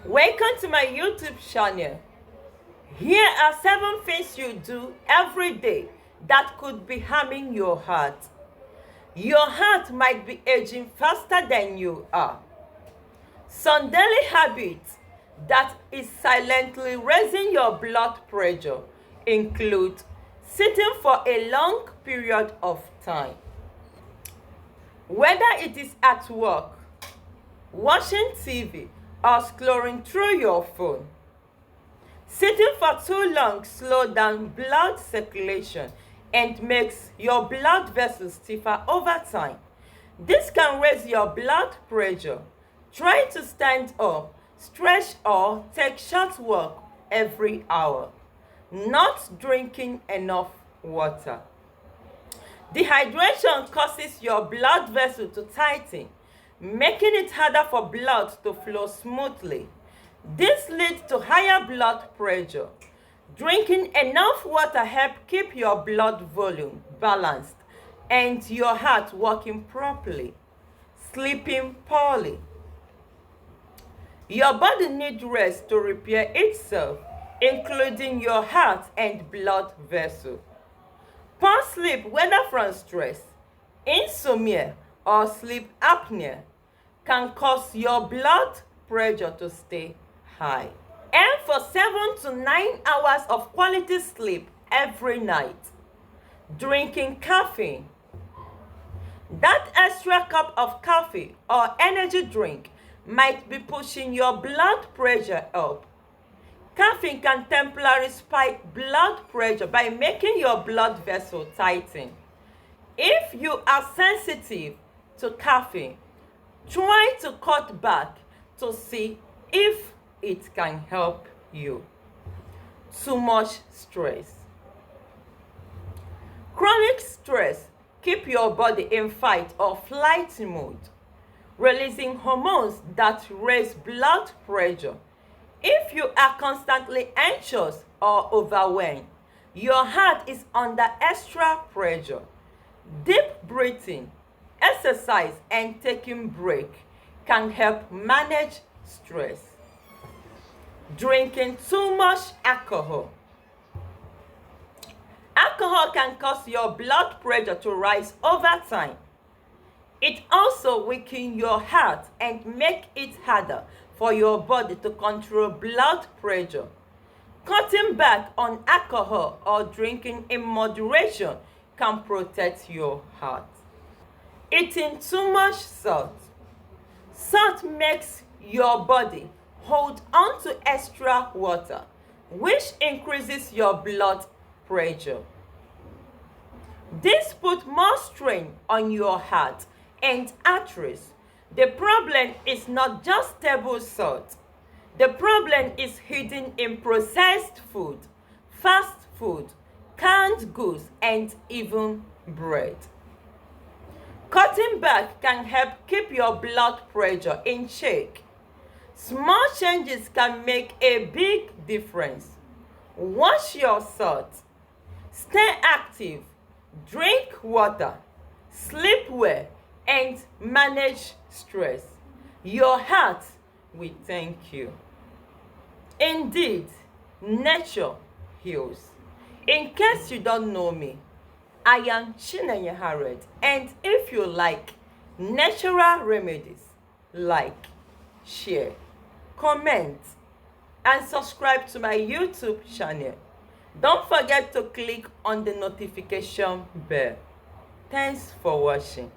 Welcome to my YouTube channel. Here are 7 things you do every day that could be harming your heart. Your heart might be aging faster than you are. Some daily habits that is silently raising your blood pressure include sitting for a long period of time. Whether it is at work, watching TV, or scrolling through your phone. Sitting for too long slows down blood circulation and makes your blood vessels stiffer over time. This can raise your blood pressure. Try to stand up, stretch, or take short walk every hour. Not drinking enough water. Dehydration causes your blood vessel to tighten, making it harder for blood to flow smoothly. This leads to higher blood pressure. Drinking enough water helps keep your blood volume balanced and your heart working properly. Sleeping poorly. Your body needs rest to repair itself, including your heart and blood vessel. Poor sleep, whether from stress, insomnia, or sleep apnea, can cause your blood pressure to stay high. Aim for 7 to 9 hours of quality sleep every night. Drinking caffeine. That extra cup of coffee or energy drink might be pushing your blood pressure up. Caffeine can temporarily spike blood pressure by making your blood vessel tighten. If you are sensitive to caffeine, try to cut back to see if it can help you. Too much stress. Chronic stress keeps your body in fight or flight mode, releasing hormones that raise blood pressure. If you are constantly anxious or overwhelmed, your heart is under extra pressure. Deep breathing, exercise, and taking breaks can help manage stress. Drinking too much alcohol. Alcohol can cause your blood pressure to rise over time. It also weakens your heart and makes it harder for your body to control blood pressure. Cutting back on alcohol or drinking in moderation can protect your heart. Eating too much salt. Salt makes your body hold on to extra water, which increases your blood pressure. This puts more strain on your heart and arteries. The problem is not just table salt. The problem is hidden in processed food, fast food, canned goods, and even bread. Cutting back can help keep your blood pressure in check. Small changes can make a big difference. Watch your salt. Stay active. Drink water. Sleep well and manage stress. Your heart will thank you. Indeed, nature heals. In case you don't know me, I am Chinenye Harriet, and if you like natural remedies, like, share, comment, and subscribe to my YouTube channel. Don't forget to click on the notification bell. Thanks for watching.